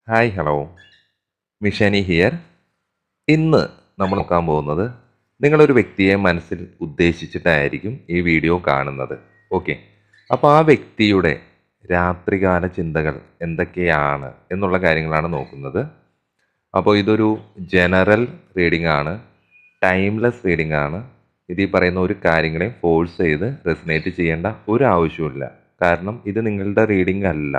Hi hello, മിഷനി here. ഇന്ന് നമ്മൾ നോക്കാൻ പോകുന്നത് നിങ്ങളൊരു വ്യക്തിയെ മനസ്സിൽ ഉദ്ദേശിച്ചിട്ടായിരിക്കും ഈ വീഡിയോ കാണുന്നത്. ഓക്കെ, അപ്പോൾ ആ വ്യക്തിയുടെ രാത്രികാല ചിന്തകൾ എന്തൊക്കെയാണ് എന്നുള്ള കാര്യങ്ങളാണ് നോക്കുന്നത്. അപ്പോൾ ഇതൊരു ജനറൽ റീഡിംഗ് ആണ്, ടൈംലെസ് റീഡിംഗ് ആണ്. ഇത് ഈ പറയുന്ന ഒരു കാര്യങ്ങളെയും ഫോഴ്സ് ചെയ്ത് റെസിനേറ്റ് ചെയ്യേണ്ട ഒരു ആവശ്യമില്ല. കാരണം ഇത് നിങ്ങളുടെ റീഡിംഗ് അല്ല.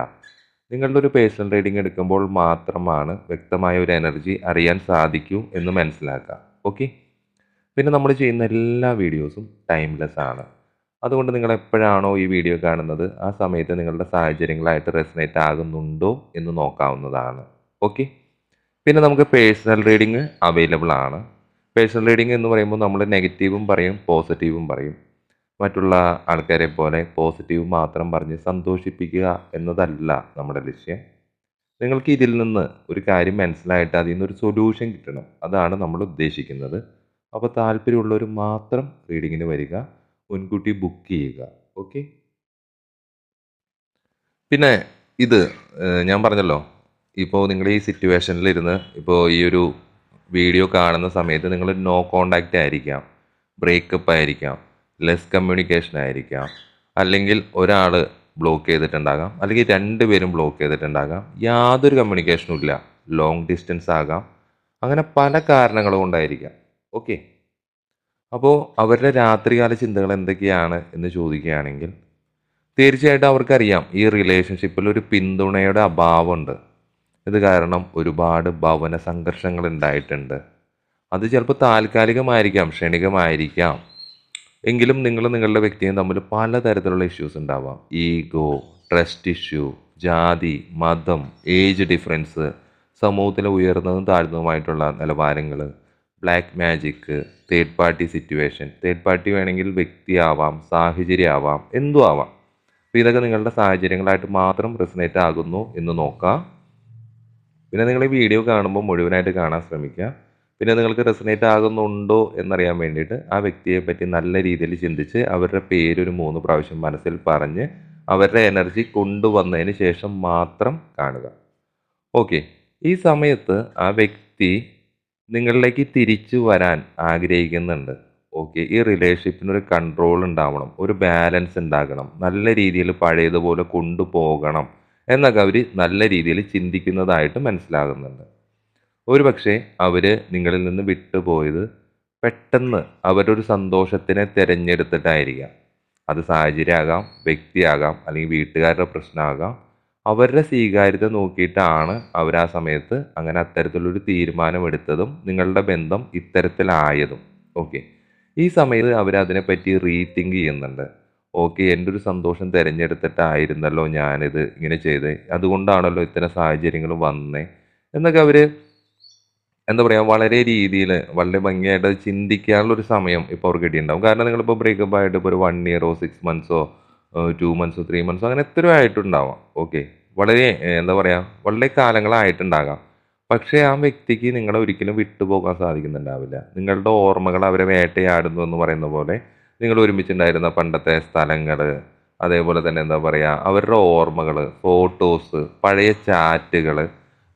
നിങ്ങളുടെ ഒരു പേഴ്സണൽ റീഡിംഗ് എടുക്കുമ്പോൾ മാത്രമാണ് വ്യക്തമായ ഒരു എനർജി അറിയാൻ സാധിക്കൂ എന്ന് മനസ്സിലാക്കുക. ഓക്കെ, പിന്നെ നമ്മൾ ചെയ്യുന്ന എല്ലാ വീഡിയോസും ടൈംലെസ് ആണ്. അതുകൊണ്ട് നിങ്ങൾ എപ്പോഴാണോ ഈ വീഡിയോ കാണുന്നത് ആ സമയത്ത് നിങ്ങളുടെ സാഹചര്യങ്ങളായിട്ട് റെസിനേറ്റ് ആകുന്നുണ്ടോ എന്ന് നോക്കാവുന്നതാണ്. ഓക്കെ, പിന്നെ നമുക്ക് പേഴ്സണൽ റീഡിംഗ് അവൈലബിൾ ആണ്. പേഴ്സണൽ റീഡിംഗ് എന്ന് പറയുമ്പോൾ നമ്മൾ നെഗറ്റീവും പറയും പോസിറ്റീവും പറയും. മറ്റുള്ള ആൾക്കാരെ പോലെ പോസിറ്റീവ് മാത്രം പറഞ്ഞ് സന്തോഷിപ്പിക്കുക എന്നതല്ല നമ്മുടെ ലക്ഷ്യം. നിങ്ങൾക്ക് ഇതിൽ നിന്ന് ഒരു കാര്യം മനസ്സിലായിട്ട് അതിൽ നിന്നൊരു സൊല്യൂഷൻ കിട്ടണം, അതാണ് നമ്മൾ ഉദ്ദേശിക്കുന്നത്. അപ്പോൾ താല്പര്യമുള്ളവർ മാത്രം റീഡിങ്ങിന് വരിക, മുൻകൂട്ടി ബുക്ക് ചെയ്യുക. ഓക്കെ, പിന്നെ ഇത് ഞാൻ പറഞ്ഞല്ലോ, ഇപ്പോൾ നിങ്ങൾ ഈ സിറ്റുവേഷനിലിരുന്ന് ഇപ്പോൾ ഈ ഒരു വീഡിയോ കാണുന്ന സമയത്ത് നിങ്ങൾ നോ കോണ്ടാക്റ്റ് ആയിരിക്കാം, ബ്രേക്കപ്പ് ആയിരിക്കാം, ലെസ് കമ്മ്യൂണിക്കേഷൻ ആയിരിക്കാം, അല്ലെങ്കിൽ ഒരാൾ ബ്ലോക്ക് ചെയ്തിട്ടുണ്ടാകാം, അല്ലെങ്കിൽ രണ്ടുപേരും ബ്ലോക്ക് ചെയ്തിട്ടുണ്ടാകാം, യാതൊരു കമ്മ്യൂണിക്കേഷനും ഇല്ല, ലോങ് ഡിസ്റ്റൻസ് ആകാം, അങ്ങനെ പല കാരണങ്ങൾ കൊണ്ടായിരിക്കാം. ഓക്കെ, അപ്പോൾ അവരുടെ രാത്രികാല ചിന്തകൾ എന്തൊക്കെയാണ് എന്ന് ചോദിക്കുകയാണെങ്കിൽ തീർച്ചയായിട്ടും അവർക്കറിയാം ഈ റിലേഷൻഷിപ്പിൽ ഒരു പിന്തുണയുടെ അഭാവമുണ്ട്. ഇത് കാരണം ഒരുപാട് ഭവന സംഘർഷങ്ങൾ ഉണ്ടായിട്ടുണ്ട്. അത് ചിലപ്പോൾ താൽക്കാലികമായിരിക്കാം, ക്ഷണികമായിരിക്കാം. എങ്കിലും നിങ്ങൾ നിങ്ങളുടെ വ്യക്തിയും തമ്മിൽ പലതരത്തിലുള്ള ഇഷ്യൂസ് ഉണ്ടാവാം. ഈഗോ, ട്രസ്റ്റ് ഇഷ്യൂ, ജാതി, മതം, ഏജ് ഡിഫറൻസ്, സമൂഹത്തിലെ ഉയർന്നതും താഴ്ന്നതുമായിട്ടുള്ള നിലവാരങ്ങൾ, black magic, third party situation. Third party വേണമെങ്കിൽ വ്യക്തിയാവാം, സാഹചര്യമാവാം, എന്തും ആവാം. അപ്പോൾ ഇതൊക്കെ നിങ്ങളുടെ സാഹചര്യങ്ങളായിട്ട് മാത്രം റെസനേറ്റ് ആകുന്നു എന്ന് നോക്കാം. പിന്നെ നിങ്ങൾ ഈ വീഡിയോ കാണുമ്പോൾ മുഴുവനായിട്ട് കാണാൻ ശ്രമിക്കുക. പിന്നെ നിങ്ങൾക്ക് റെസനേറ്റ് ആകുന്നുണ്ടോ എന്നറിയാൻ വേണ്ടിയിട്ട് ആ വ്യക്തിയെ പറ്റി നല്ല രീതിയിൽ ചിന്തിച്ച് അവരുടെ പേരൊരു 3 പ്രാവശ്യം മനസ്സിൽ പറഞ്ഞ് അവരുടെ എനർജി കൊണ്ടുവന്നതിന് ശേഷം മാത്രം കാണുക. ഓക്കെ, ഈ സമയത്ത് ആ വ്യക്തി നിങ്ങളിലേക്ക് തിരിച്ചു വരാൻ ആഗ്രഹിക്കുന്നുണ്ട്. ഓക്കെ, ഈ റിലേഷൻഷിപ്പിനൊരു കൺട്രോൾ ഉണ്ടാവണം, ഒരു ബാലൻസ് ഉണ്ടാകണം, നല്ല രീതിയിൽ പഴയതുപോലെ കൊണ്ടുപോകണം എന്നൊക്കെ അവർ നല്ല രീതിയിൽ ചിന്തിക്കുന്നതായിട്ട് മനസ്സിലാകുന്നുണ്ട്. ഒരു പക്ഷേ അവർ നിങ്ങളിൽ നിന്ന് വിട്ടുപോയത് പെട്ടെന്ന് അവരൊരു സന്തോഷത്തിനെ തിരഞ്ഞെടുത്തിട്ടായിരിക്കാം. അത് സാഹചര്യമാകാം, വ്യക്തിയാകാം, അല്ലെങ്കിൽ വീട്ടുകാരുടെ പ്രശ്നമാകാം. അവരുടെ സ്വീകാര്യത നോക്കിയിട്ടാണ് അവർ ആ സമയത്ത് അങ്ങനെ അത്തരത്തിലൊരു തീരുമാനമെടുത്തതും നിങ്ങളുടെ ബന്ധം ഇത്തരത്തിലായതും. ഓക്കെ, ഈ സമയത്ത് അവരതിനെപ്പറ്റി റീതിങ്ക് ചെയ്യുന്നുണ്ട്. ഓക്കെ, എൻ്റെ ഒരു സന്തോഷം തിരഞ്ഞെടുത്തിട്ടായിരുന്നല്ലോ ഞാനിത് ഇങ്ങനെ ചെയ്തത്, അതുകൊണ്ടാണല്ലോ ഇത്തരം സാഹചര്യങ്ങൾ വന്നേ എന്നൊക്കെ അവർ എന്താ പറയുക, വളരെ രീതിയിൽ വളരെ ഭംഗിയായിട്ട് അത് ചിന്തിക്കാനുള്ള ഒരു സമയം ഇപ്പോൾ അവർക്ക് കിട്ടിയിട്ടുണ്ടാവും. കാരണം നിങ്ങളിപ്പോൾ ബ്രേക്കപ്പ് ആയിട്ട് ഇപ്പോൾ ഒരു 1 ഇയറോ 6 മന്ത്സോ 2 മന്ത്സോ 3 മന്ത്സോ അങ്ങനെ എത്രയോ ആയിട്ടുണ്ടാവാം. ഓക്കെ, വളരെ എന്താ പറയുക, വളരെ കാലങ്ങളായിട്ടുണ്ടാകാം. പക്ഷേ ആ വ്യക്തിക്ക് നിങ്ങളെ ഒരിക്കലും വിട്ടുപോകാൻ സാധിക്കുന്നുണ്ടാവില്ല. നിങ്ങളുടെ ഓർമ്മകൾ അവരെ വേട്ടയാടുന്നു എന്ന് പറയുന്ന പോലെ നിങ്ങൾ ഒരുമിച്ചുണ്ടായിരുന്ന പണ്ടത്തെ സ്ഥലങ്ങൾ, അതേപോലെ തന്നെ എന്താ പറയുക, അവരുടെ ഓർമ്മകൾ, ഫോട്ടോസ്, പഴയ ചാറ്റുകൾ,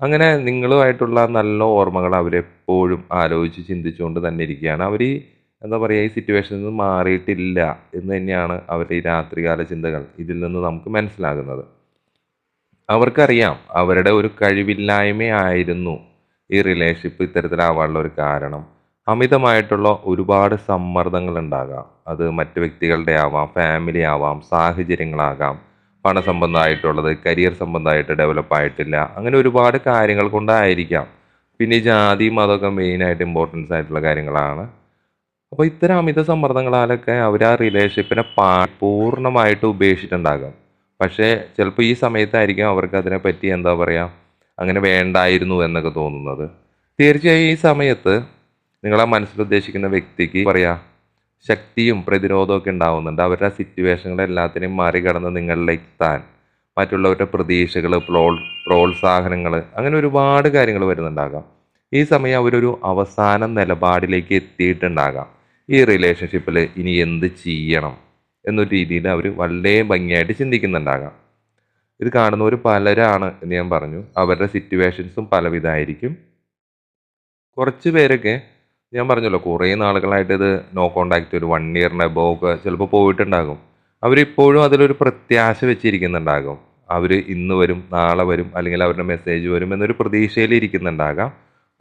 അങ്ങനെ നിങ്ങളുമായിട്ടുള്ള നല്ല ഓർമ്മകൾ അവരെപ്പോഴും ആലോചിച്ച് ചിന്തിച്ചുകൊണ്ട് തന്നെ ഇരിക്കുകയാണ്. അവർ എന്താ പറയുക, ഈ സിറ്റുവേഷനിൽ നിന്ന് മാറിയിട്ടില്ല എന്ന് തന്നെയാണ് അവരുടെ ഈ രാത്രികാല ചിന്തകൾ ഇതിൽ നിന്ന് നമുക്ക് മനസ്സിലാകുന്നത്. അവർക്കറിയാം അവരുടെ ഒരു കഴിവില്ലായ്മയായിരുന്നു ഈ റിലേഷൻഷിപ്പ് ഇത്തരത്തിലാവാനുള്ള ഒരു കാരണം. അമിതമായിട്ടുള്ള ഒരുപാട് സമ്മർദ്ദങ്ങൾ ഉണ്ടാകാം. അത് മറ്റ് വ്യക്തികളുടെ ആവാം, ഫാമിലി ആവാം, സാഹചര്യങ്ങളാകാം, പണസംബന്ധമായിട്ടുള്ളത്, കരിയർ സംബന്ധമായിട്ട് ഡെവലപ്പ് ആയിട്ടില്ല, അങ്ങനെ ഒരുപാട് കാര്യങ്ങൾ കൊണ്ടായിരിക്കാം. പിന്നെ ഈ ജാതി മതമൊക്കെ മെയിനായിട്ട് ഇമ്പോർട്ടൻസ് ആയിട്ടുള്ള കാര്യങ്ങളാണ്. അപ്പോൾ ഇത്തരം അമിത സമ്മർദ്ദങ്ങളാലൊക്കെ അവർ ആ റിലേഷൻഷിപ്പിനെ പൂർണ്ണമായിട്ട് ഉപേക്ഷിച്ചിട്ടുണ്ടാകാം. പക്ഷേ ചിലപ്പോൾ ഈ സമയത്തായിരിക്കും അവർക്ക് അതിനെപ്പറ്റി എന്താ പറയുക, അങ്ങനെ വേണ്ടായിരുന്നു എന്നൊക്കെ തോന്നുന്നത്. തീർച്ചയായും ഈ സമയത്ത് നിങ്ങളെ മനസ്സിലുദ്ദേശിക്കുന്ന വ്യക്തിക്ക് പറയാ ശക്തിയും പ്രതിരോധമൊക്കെ ഉണ്ടാവുന്നുണ്ട്. അവരുടെ സിറ്റുവേഷനുകളെല്ലാത്തിനെയും മറികടന്ന് നിങ്ങളിലേക്ക് എത്താൻ മറ്റുള്ളവരുടെ പ്രതീക്ഷകൾ, പ്രോത്സാഹനങ്ങൾ, അങ്ങനെ ഒരുപാട് കാര്യങ്ങൾ വരുന്നുണ്ടാകാം. ഈ സമയം അവരൊരു അവസാന നിലപാടിലേക്ക് എത്തിയിട്ടുണ്ടാകാം. ഈ റിലേഷൻഷിപ്പിൽ ഇനി എന്ത് ചെയ്യണം എന്നൊരു രീതിയിൽ അവർ വളരെ ഭംഗിയായിട്ട് ചിന്തിക്കുന്നുണ്ടാകാം. ഇത് കാണുന്നവർ പലരാണ് എന്ന് ഞാൻ പറഞ്ഞു. അവരുടെ സിറ്റുവേഷൻസും പലവിധമായിരിക്കും. കുറച്ച് പേരൊക്കെ ഞാൻ പറഞ്ഞല്ലോ കുറേ നാളുകളായിട്ട് ഇത് നോ കോൺടാക്റ്റ് ഒരു 1 ഇയറിന് എബോവ് ഒക്കെ ചിലപ്പോൾ പോയിട്ടുണ്ടാകും. അവരിപ്പോഴും അതിലൊരു പ്രത്യാശ വെച്ചിരിക്കുന്നുണ്ടാകും. അവർ ഇന്ന് വരും, നാളെ വരും, അല്ലെങ്കിൽ അവരുടെ മെസ്സേജ് വരും എന്നൊരു പ്രതീക്ഷയിൽ ഇരിക്കുന്നുണ്ടാകാം.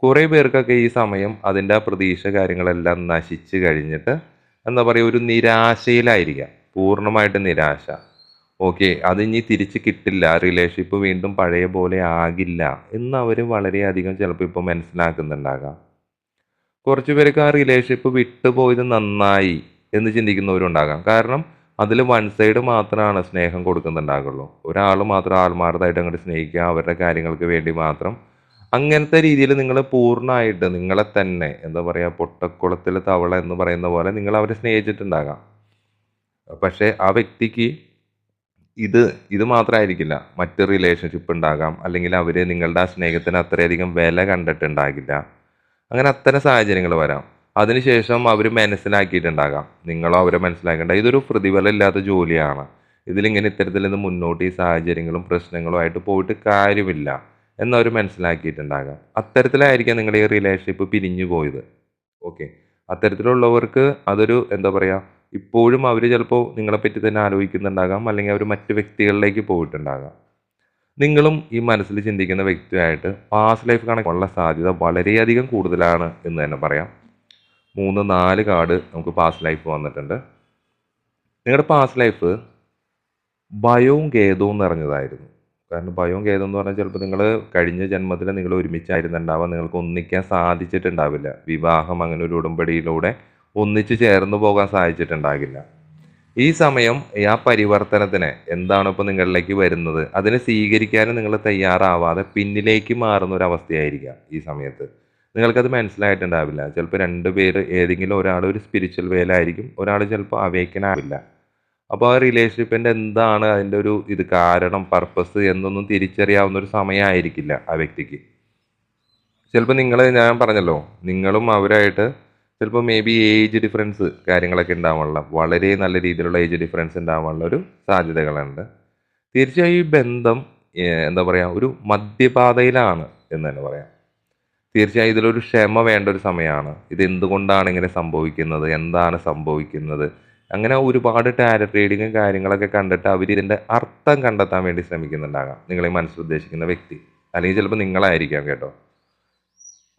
കുറേ പേർക്കൊക്കെ ഈ സമയം അതിൻ്റെ ആ പ്രതീക്ഷ കാര്യങ്ങളെല്ലാം നശിച്ച് കഴിഞ്ഞിട്ട് എന്താ പറയുക ഒരു നിരാശയിലായിരിക്കാം. പൂർണ്ണമായിട്ട് നിരാശ. ഓക്കെ അതിനി തിരിച്ച് കിട്ടില്ല, റിലേഷൻഷിപ്പ് വീണ്ടും പഴയ പോലെ ആകില്ല എന്ന് അവർ വളരെയധികം ചിലപ്പോൾ ഇപ്പോൾ മനസ്സിലാക്കുന്നുണ്ടാകാം. കുറച്ച് പേർക്ക് ആ റിലേഷൻഷിപ്പ് വിട്ടുപോയത് നന്നായി എന്ന് ചിന്തിക്കുന്നവരുണ്ടാകാം. കാരണം അതിൽ വൺ സൈഡ് മാത്രമാണ് സ്നേഹം കൊടുക്കുന്നുണ്ടാകുള്ളൂ. ഒരാൾ മാത്രം ആത്മാർത്ഥമായിട്ട് അങ്ങോട്ട് സ്നേഹിക്കുക, അവരുടെ കാര്യങ്ങൾക്ക് വേണ്ടി മാത്രം. അങ്ങനത്തെ രീതിയിൽ നിങ്ങൾ പൂർണ്ണമായിട്ട് നിങ്ങളെ തന്നെ എന്താ പറയുക പൊട്ടക്കുളത്തിൽ തവള എന്ന് പറയുന്ന പോലെ നിങ്ങൾ അവരെ സ്നേഹിച്ചിട്ടുണ്ടാകാം. പക്ഷേ ആ വ്യക്തിക്ക് ഇത് ഇത് മാത്രമായിരിക്കില്ല, മറ്റ് റിലേഷൻഷിപ്പ് ഉണ്ടാകാം, അല്ലെങ്കിൽ അവർ നിങ്ങളുടെ ആ സ്നേഹത്തിന് അത്രയധികം വില കണ്ടിട്ടുണ്ടാകില്ല. അങ്ങനെ അത്തരം സാഹചര്യങ്ങൾ വരാം. അതിനുശേഷം അവർ മനസ്സിലാക്കിയിട്ടുണ്ടാകാം, നിങ്ങളോ അവരെ മനസ്സിലാക്കേണ്ട ഇതൊരു പ്രതിഫലം ഇല്ലാത്ത ജോലിയാണ്, ഇതിലിങ്ങനെ ഇത്തരത്തിൽ നിന്ന് മുന്നോട്ട് ഈ സാഹചര്യങ്ങളും പ്രശ്നങ്ങളും ആയിട്ട് പോയിട്ട് കാര്യമില്ല എന്നവർ മനസ്സിലാക്കിയിട്ടുണ്ടാകാം. അത്തരത്തിലായിരിക്കാം നിങ്ങളുടെ ഈ റിലേഷൻഷിപ്പ് പിരിഞ്ഞു പോയത്. ഓക്കെ അത്തരത്തിലുള്ളവർക്ക് അതൊരു എന്താ പറയുക ഇപ്പോഴും അവർ ചിലപ്പോൾ നിങ്ങളെപ്പറ്റി തന്നെ ആലോചിക്കുന്നുണ്ടാകാം, അല്ലെങ്കിൽ അവർ മറ്റ് വ്യക്തികളിലേക്ക് പോയിട്ടുണ്ടാകാം. നിങ്ങളും ഈ മനസ്സിൽ ചിന്തിക്കുന്ന വ്യക്തിയായിട്ട് പാസ്റ്റ് ലൈഫ് കണക്കുള്ള സാധ്യത വളരെയധികം കൂടുതലാണ് എന്ന് തന്നെ പറയാം. 3-4 കാർഡ് നമുക്ക് പാസ്റ്റ് ലൈഫ് വന്നിട്ടുണ്ട്. നിങ്ങളുടെ പാസ്റ്റ് ലൈഫ് ഭയവും ഖേദവും നിറഞ്ഞതായിരുന്നു. കാരണം ഭയവും ഖേദം എന്ന് പറഞ്ഞാൽ ചിലപ്പോൾ നിങ്ങൾ കഴിഞ്ഞ ജന്മത്തിൽ നിങ്ങൾ ഒരുമിച്ചായിരുന്നുണ്ടാവുക, നിങ്ങൾക്ക് ഒന്നിക്കാൻ സാധിച്ചിട്ടുണ്ടാവില്ല. വിവാഹം അങ്ങനെ ഒരു ഉടമ്പടിയിലൂടെ ഒന്നിച്ച് ചേർന്ന് പോകാൻ സാധിച്ചിട്ടുണ്ടാകില്ല. ഈ സമയം ആ പരിവർത്തനത്തിന് എന്താണ് ഇപ്പോൾ നിങ്ങളിലേക്ക് വരുന്നത് അതിനെ സ്വീകരിക്കാനും നിങ്ങൾ തയ്യാറാവാതെ പിന്നിലേക്ക് മാറുന്ന ഒരു അവസ്ഥയായിരിക്കാം ഈ സമയത്ത്. നിങ്ങൾക്കത് മനസ്സിലായിട്ടുണ്ടാവില്ല. ചിലപ്പോൾ 2 പേര് ഏതെങ്കിലും ഒരാൾ ഒരു സ്പിരിച്വൽ വേലായിരിക്കും, ഒരാൾ ചിലപ്പോൾ അവേക്കനാവില്ല. അപ്പോൾ ആ റിലേഷൻഷിപ്പിൻ്റെ എന്താണ് അതിൻ്റെ ഒരു ഇത് കാരണം പർപ്പസ് എന്നൊന്നും തിരിച്ചറിയാവുന്ന ഒരു സമയമായിരിക്കില്ല ആ വ്യക്തിക്ക്. ചിലപ്പോൾ നിങ്ങൾ ഞാൻ പറഞ്ഞല്ലോ നിങ്ങളും അവരായിട്ട് ചിലപ്പോൾ മേ ബി ഏജ് ഡിഫറൻസ് കാര്യങ്ങളൊക്കെ ഉണ്ടാവാനുള്ള വളരെ നല്ല രീതിയിലുള്ള ഏജ് ഡിഫറൻസ് ഉണ്ടാവാനുള്ള ഒരു സാധ്യതകളുണ്ട്. തീർച്ചയായും ഈ ബന്ധം എന്താ പറയുക ഒരു മധ്യപാതയിലാണ് എന്ന് തന്നെ പറയാം. തീർച്ചയായും ഇതിലൊരു ക്ഷമ വേണ്ട ഒരു സമയമാണ്. ഇത് എന്തുകൊണ്ടാണ് ഇങ്ങനെ സംഭവിക്കുന്നത്, എന്താണ് സംഭവിക്കുന്നത്, അങ്ങനെ ഒരുപാട് ടാരറ്റ് റീഡിങ്ങും കാര്യങ്ങളൊക്കെ കണ്ടിട്ട് അവർ ഇതിൻ്റെ അർത്ഥം കണ്ടെത്താൻ വേണ്ടി ശ്രമിക്കുന്നുണ്ടാകാം നിങ്ങളെ മനസ്സിലുദ്ദേശിക്കുന്ന വ്യക്തി, അല്ലെങ്കിൽ ചിലപ്പോൾ നിങ്ങളായിരിക്കാം കേട്ടോ.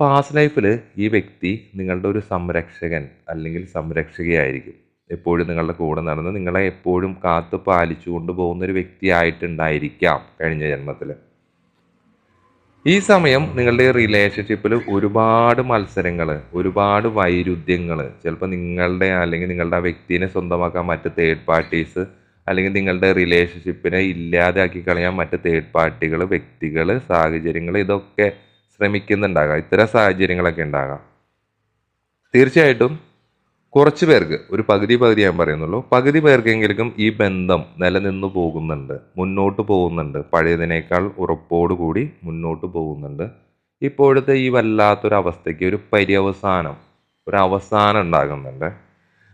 പാസ്റ്റ് ലൈഫിൽ ഈ വ്യക്തി നിങ്ങളുടെ ഒരു സംരക്ഷകൻ അല്ലെങ്കിൽ സംരക്ഷകയായിരിക്കും. എപ്പോഴും നിങ്ങളുടെ കൂടെ നടന്ന് നിങ്ങളെ എപ്പോഴും കാത്തു പാലിച്ചു കൊണ്ടുപോകുന്ന ഒരു വ്യക്തിയായിട്ടുണ്ടായിരിക്കാം കഴിഞ്ഞ ജന്മത്തിൽ. ഈ സമയം നിങ്ങളുടെ റിലേഷൻഷിപ്പിൽ ഒരുപാട് മത്സരങ്ങൾ, ഒരുപാട് വൈരുദ്ധ്യങ്ങൾ, ചിലപ്പോൾ നിങ്ങളുടെ അല്ലെങ്കിൽ നിങ്ങളുടെ ആ വ്യക്തിനെ സ്വന്തമാക്കാൻ മറ്റ് തേർഡ് പാർട്ടീസ്, അല്ലെങ്കിൽ നിങ്ങളുടെ റിലേഷൻഷിപ്പിനെ ഇല്ലാതാക്കി കളയാൻ മറ്റ് തേർഡ് പാർട്ടികൾ, വ്യക്തികൾ, സാഹചര്യങ്ങൾ ഇതൊക്കെ ശ്രമിക്കുന്നുണ്ടാകാം. ഇത്തരം സാഹചര്യങ്ങളൊക്കെ ഉണ്ടാകാം. തീർച്ചയായിട്ടും കുറച്ച് പേർക്ക് ഒരു പകുതി ഞാൻ പറയുന്നുള്ളൂ, പകുതി പേർക്കെങ്കിലും ഈ ബന്ധം നിലനിന്ന് പോകുന്നുണ്ട്, മുന്നോട്ട് പോകുന്നുണ്ട്, പഴയതിനേക്കാൾ ഉറപ്പോടുകൂടി മുന്നോട്ട് പോകുന്നുണ്ട്. ഇപ്പോഴത്തെ ഈ വല്ലാത്തൊരവസ്ഥയ്ക്ക് ഒരു പര്യവസാനം, ഒരു അവസാനം ഉണ്ടാകുന്നുണ്ട്.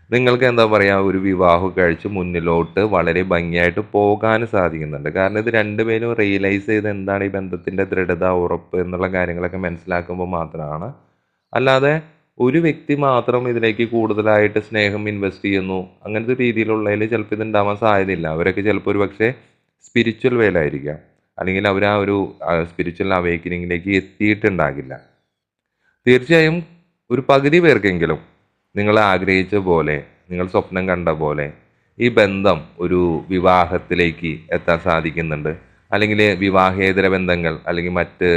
നിങ്ങൾക്ക് എന്താ പറയുക ഒരു വിവാഹം കഴിച്ച് മുന്നിലോട്ട് വളരെ ഭംഗിയായിട്ട് പോകാൻ സാധിക്കുന്നുണ്ട്. കാരണം ഇത് രണ്ടുപേരും റിയലൈസ് ചെയ്ത് എന്താണ് ഈ ബന്ധത്തിൻ്റെ ദൃഢത, ഉറപ്പ് എന്നുള്ള കാര്യങ്ങളൊക്കെ മനസ്സിലാക്കുമ്പോൾ മാത്രമാണ്. അല്ലാതെ ഒരു വ്യക്തി മാത്രം ഇതിലേക്ക് കൂടുതലായിട്ട് സ്നേഹം ഇൻവെസ്റ്റ് ചെയ്യുന്നു അങ്ങനത്തെ രീതിയിലുള്ളതിൽ ചിലപ്പോൾ ഇത് ഉണ്ടാവാൻ സാധ്യതയില്ല. അവരൊക്കെ ചിലപ്പോൾ ഒരു പക്ഷേ സ്പിരിച്വൽ വേലായിരിക്കാം, അല്ലെങ്കിൽ അവർ ആ ഒരു സ്പിരിച്വൽ അവേക്കനിങ്ങിലേക്ക് എത്തിയിട്ടുണ്ടാകില്ല. തീർച്ചയായും ഒരു പകുതി പേർക്കെങ്കിലും നിങ്ങൾ ആഗ്രഹിച്ച പോലെ, നിങ്ങൾ സ്വപ്നം കണ്ട പോലെ ഈ ബന്ധം ഒരു വിവാഹത്തിലേക്ക് എത്താൻ സാധിക്കുന്നുണ്ട്. അല്ലെങ്കിൽ വിവാഹേതര ബന്ധങ്ങൾ, അല്ലെങ്കിൽ മറ്റ്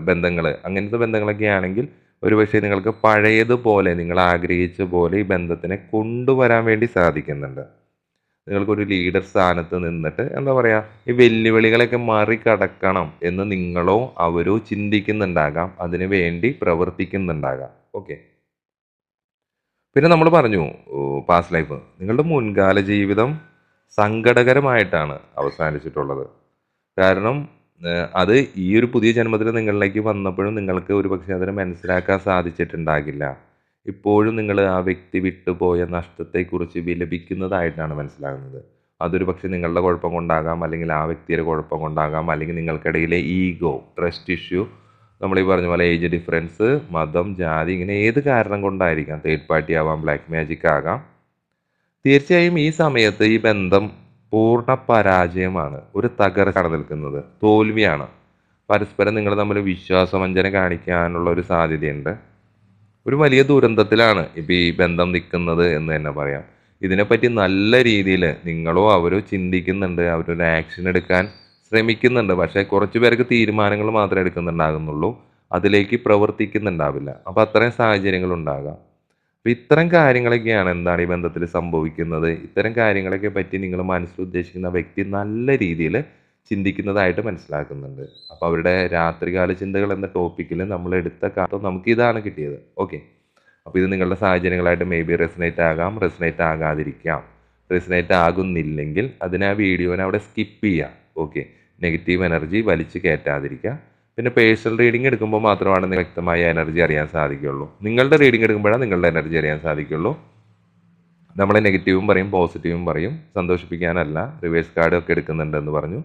ബന്ധങ്ങൾ, അങ്ങനത്തെ ബന്ധങ്ങളൊക്കെ ആണെങ്കിൽ ഒരുപക്ഷെ നിങ്ങൾക്ക് പഴയതുപോലെ നിങ്ങൾ ആഗ്രഹിച്ച പോലെ ഈ ബന്ധത്തിനെ കൊണ്ടുവരാൻ വേണ്ടി സാധിക്കുന്നുണ്ട്. നിങ്ങൾക്കൊരു ലീഡർ സ്ഥാനത്ത് നിന്നിട്ട് എന്താ പറയുക ഈ വെല്ലുവിളികളൊക്കെ മറികടക്കണം എന്ന് നിങ്ങളോ അവരോ ചിന്തിക്കുന്നുണ്ടാകാം, അതിനു വേണ്ടി പ്രവർത്തിക്കുന്നുണ്ടാകാം. ഓക്കെ, പിന്നെ നമ്മൾ പറഞ്ഞു പാസ്റ്റ് ലൈഫ് നിങ്ങളുടെ മുൻകാല ജീവിതം സങ്കടകരമായിട്ടാണ് അവസാനിച്ചിട്ടുള്ളത്. കാരണം അത് ഈ ഒരു പുതിയ ജന്മത്തിൽ നിങ്ങളിലേക്ക് വന്നപ്പോഴും നിങ്ങൾക്ക് ഒരുപക്ഷെ അതിനെ മനസ്സിലാക്കാൻ സാധിച്ചിട്ടുണ്ടാകില്ല. ഇപ്പോഴും നിങ്ങൾ ആ വ്യക്തി വിട്ടുപോയ നഷ്ടത്തെക്കുറിച്ച് വിലപിക്കുന്നതായിട്ടാണ് മനസ്സിലാകുന്നത്. അതൊരു പക്ഷേ നിങ്ങളുടെ കുഴപ്പം കൊണ്ടാകാം, അല്ലെങ്കിൽ ആ വ്യക്തിയുടെ കുഴപ്പം കൊണ്ടാകാം, അല്ലെങ്കിൽ നിങ്ങൾക്കിടയിലെ ഈഗോ, ട്രസ്റ്റ് ഇഷ്യൂ, നമ്മൾ ഈ പറഞ്ഞ പോലെ ഏജ് ഡിഫറൻസ്, മതം, ജാതി, ഇങ്ങനെ ഏത് കാരണം കൊണ്ടായിരിക്കാം. തേർഡ് പാർട്ടി ആവാം, ബ്ലാക്ക് മാജിക് ആകാം. തീർച്ചയായും ഈ സമയത്ത് ഈ ബന്ധം പൂർണ്ണ പരാജയമാണ്, ഒരു തകർച്ചയാണ് നിൽക്കുന്നത്, തോൽവിയാണ്. പരസ്പരം നിങ്ങൾ തമ്മിൽ വിശ്വാസവഞ്ചന കാണിക്കാനുള്ള ഒരു സാധ്യതയുണ്ട്. ഒരു വലിയ ദുരന്തത്തിലാണ് ഇപ്പം ഈ ബന്ധം നിൽക്കുന്നത് എന്ന് തന്നെ പറയാം. ഇതിനെപ്പറ്റി നല്ല രീതിയിൽ നിങ്ങളോ അവരോ ചിന്തിക്കുന്നുണ്ട്, അവരൊരു ആക്ഷൻ എടുക്കാൻ ശ്രമിക്കുന്നുണ്ട്. പക്ഷേ കുറച്ച് പേർക്ക് തീരുമാനങ്ങൾ മാത്രമേ എടുക്കുന്നുണ്ടാകുന്നുള്ളൂ, അതിലേക്ക് പ്രവർത്തിക്കുന്നുണ്ടാവില്ല. അപ്പോൾ അത്തരം സാഹചര്യങ്ങൾ ഉണ്ടാകാം. അപ്പോൾ ഇത്തരം കാര്യങ്ങളൊക്കെയാണ് എന്താണ് ഈ ബന്ധത്തിൽ സംഭവിക്കുന്നത്. ഇത്തരം കാര്യങ്ങളൊക്കെ പറ്റി നിങ്ങൾ മനസ്സിൽ ഉദ്ദേശിക്കുന്ന വ്യക്തി നല്ല രീതിയിൽ ചിന്തിക്കുന്നതായിട്ട് മനസ്സിലാക്കുന്നുണ്ട്. അപ്പോൾ അവരുടെ രാത്രികാല ചിന്തകൾ എന്ന ടോപ്പിക്കിൽ നമ്മൾ എടുത്ത കാര്യം നമുക്ക് ഇതാണ് കിട്ടിയത്. ഓക്കെ. അപ്പോൾ ഇത് നിങ്ങളുടെ സാഹചര്യങ്ങളായിട്ട് മേ ബി റെസനേറ്റ് ആകാം, റെസനേറ്റ് ആകാതിരിക്കാം. റെസനേറ്റ് ആകുന്നില്ലെങ്കിൽ അതിനെ ആ വീഡിയോനെ അവിടെ സ്കിപ്പ് ചെയ്യാം. ഓക്കെ. നെഗറ്റീവ് എനർജി വലിച്ചു കയറ്റാതിരിക്കുക. പിന്നെ പേഴ്സണൽ റീഡിംഗ് എടുക്കുമ്പോൾ മാത്രമാണ് നിങ്ങൾക്ക് വ്യക്തമായ എനർജി അറിയാൻ സാധിക്കുകയുള്ളൂ. നിങ്ങളുടെ റീഡിംഗ് എടുക്കുമ്പോഴാണ് നിങ്ങളുടെ എനർജി അറിയാൻ സാധിക്കുകയുള്ളൂ. നമ്മൾ നെഗറ്റീവും പറയും, പോസിറ്റീവും പറയും. സന്തോഷിപ്പിക്കാനല്ല. റിവേഴ്സ് കാർഡ് ഒക്കെ എടുക്കുന്നുണ്ടെന്ന് പറഞ്ഞു.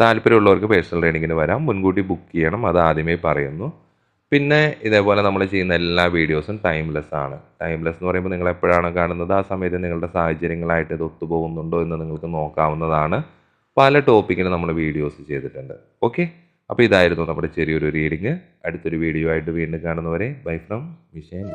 താല്പര്യമുള്ളവർക്ക് പേഴ്സണൽ റീഡിങ്ങിന് വരാം. മുൻകൂട്ടി ബുക്ക് ചെയ്യണം, അത് ആദ്യമേ പറയുന്നു. പിന്നെ ഇതേപോലെ നമ്മൾ ചെയ്യുന്ന എല്ലാ വീഡിയോസും ടൈംലെസ് ആണ്. ടൈംലെസ് എന്ന് പറയുമ്പോൾ നിങ്ങൾ എപ്പോഴാണ് കാണുന്നത്, ആ സമയത്ത് നിങ്ങളുടെ സാഹചര്യങ്ങളായിട്ട് ഇത് ഒത്തുപോകുന്നുണ്ടോ എന്ന് നിങ്ങൾക്ക് നോക്കാവുന്നതാണ്. പല ടോപ്പിക്കിന് നമ്മൾ വീഡിയോസ് ചെയ്തിട്ടുണ്ട്. ഓക്കെ. അപ്പോൾ ഇതായിരുന്നു നമ്മുടെ ചെറിയൊരു റീഡിങ്. അടുത്തൊരു വീഡിയോ ആയിട്ട് വീണ്ടും കാണുന്നവരെ ബൈ ഫ്രം വിഷയൻ.